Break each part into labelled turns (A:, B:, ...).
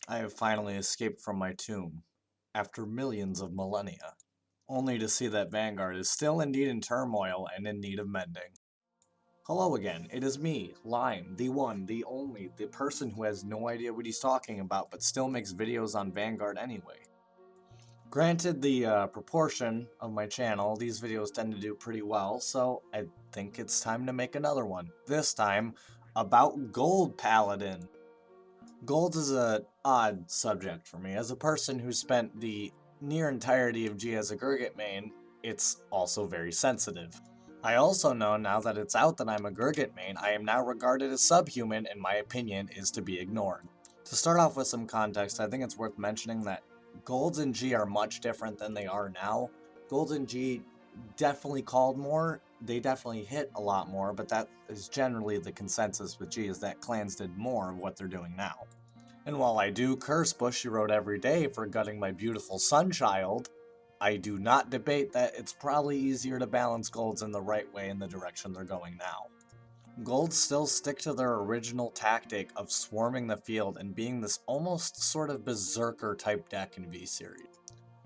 A: I have finally escaped from my tomb, after millions of millennia, only to see that Vanguard is still indeed in turmoil and in need of mending. Hello again, it is me, Lime, the one, the only, the person who has no idea what he's talking about but still makes videos on Vanguard anyway. Granted, the proportion of my channel, these videos tend to do pretty well, so I think it's time to make another one. This time, about Gold Paladin. Gold is a odd subject for me. As a person who spent the near entirety of G as a Gurgit main, it's also very sensitive. I also know now that it's out that I'm a Gurgit main, I am now regarded as subhuman and my opinion is to be ignored. To start off with some context, I think it's worth mentioning that Golds and G are much different than they are now. Golds and G definitely called more, they definitely hit a lot more, but that is generally the consensus with G, is that clans did more of what they're doing now. And while I do curse Bushiroad every day for gutting my beautiful sunchild, I do not debate that it's probably easier to balance golds in the right way in the direction they're going now. Golds still stick to their original tactic of swarming the field and being this almost sort of berserker type deck in V-Series.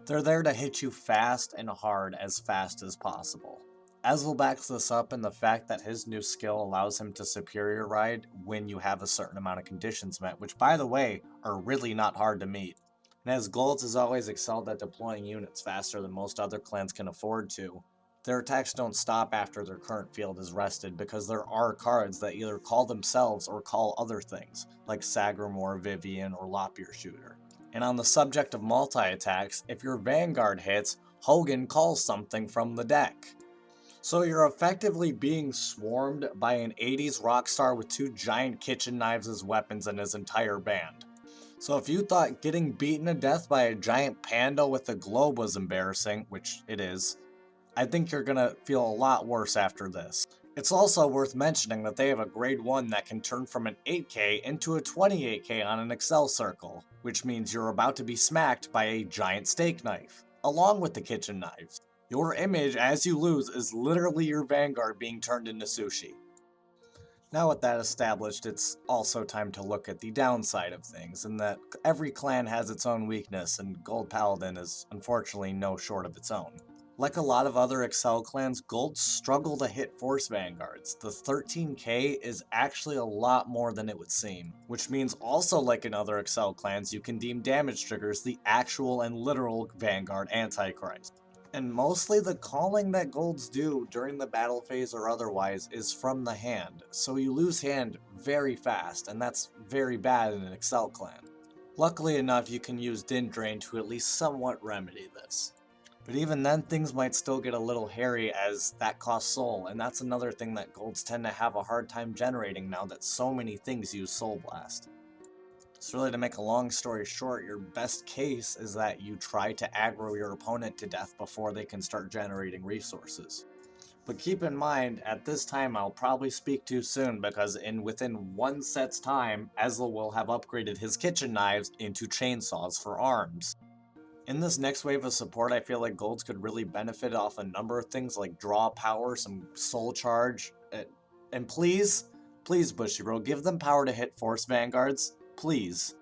A: They're there to hit you fast and hard as fast as possible. Ezel backs this up in the fact that his new skill allows him to superior ride when you have a certain amount of conditions met, which by the way, are really not hard to meet. And as Golds has always excelled at deploying units faster than most other clans can afford to, their attacks don't stop after their current field is rested because there are cards that either call themselves or call other things, like Sagramore, Vivian, or Lop-Ear Shooter. And on the subject of multi-attacks, if your Vanguard hits, Hogan calls something from the deck. So you're effectively being swarmed by an 80s rock star with two giant kitchen knives as weapons and his entire band. So if you thought getting beaten to death by a giant panda with a globe was embarrassing, which it is, I think you're gonna feel a lot worse after this. It's also worth mentioning that they have a grade 1 that can turn from an 8k into a 28k on an Excel circle, which means you're about to be smacked by a giant steak knife, along with the kitchen knives. Your image as you lose is literally your Vanguard being turned into sushi. Now with that established, it's also time to look at the downside of things, and that every clan has its own weakness, and Gold Paladin is unfortunately no short of its own. Like a lot of other Excel clans, Golds struggle to hit Force Vanguards. The 13k is actually a lot more than it would seem, which means also like in other Excel clans, you can deem damage triggers the actual and literal Vanguard Antichrist. And mostly the calling that Golds do during the battle phase or otherwise is from the hand, so you lose hand very fast, and that's very bad in an Excel clan. Luckily enough, you can use Din Drain to at least somewhat remedy this. But even then, things might still get a little hairy as that costs soul, and that's another thing that Golds tend to have a hard time generating now that so many things use Soul Blast. So really, to make a long story short, your best case is that you try to aggro your opponent to death before they can start generating resources. But keep in mind, at this time I'll probably speak too soon because within one set's time, Ezel will have upgraded his kitchen knives into chainsaws for arms. In this next wave of support, I feel like Golds could really benefit off a number of things like draw power, some soul charge, and please Bushiroad, give them power to hit Force Vanguards, please.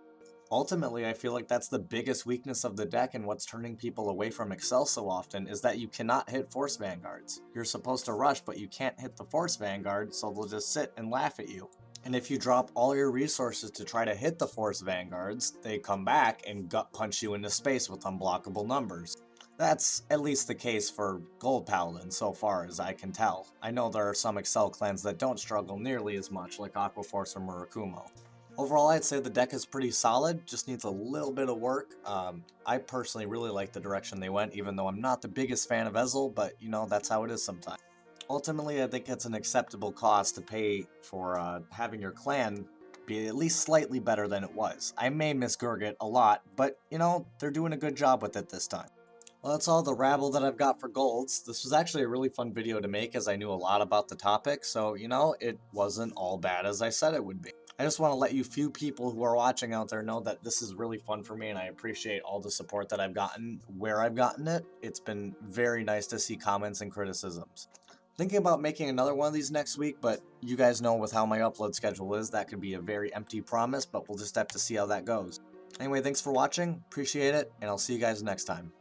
A: Ultimately, I feel like that's the biggest weakness of the deck and what's turning people away from Excel so often is that you cannot hit Force Vanguards. You're supposed to rush, but you can't hit the Force Vanguard, so they'll just sit and laugh at you. And if you drop all your resources to try to hit the Force Vanguards, they come back and gut punch you into space with unblockable numbers. That's at least the case for Gold Paladin so far as I can tell. I know there are some Excel clans that don't struggle nearly as much like Aquaforce or Murakumo. Overall, I'd say the deck is pretty solid, just needs a little bit of work. I personally really like the direction they went, even though I'm not the biggest fan of Ezel, but you know, that's how it is sometimes. Ultimately, I think it's an acceptable cost to pay for having your clan be at least slightly better than it was. I may miss Gurgit a lot, but you know, they're doing a good job with it this time. Well, that's all the rabble that I've got for Golds. This was actually a really fun video to make as I knew a lot about the topic, so you know, it wasn't all bad as I said it would be. I just want to let you few people who are watching out there know that this is really fun for me and I appreciate all the support that I've gotten where I've gotten it. It's been very nice to see comments and criticisms. Thinking about making another one of these next week, but you guys know with how my upload schedule is, that could be a very empty promise, but we'll just have to see how that goes. Anyway, thanks for watching, appreciate it, and I'll see you guys next time.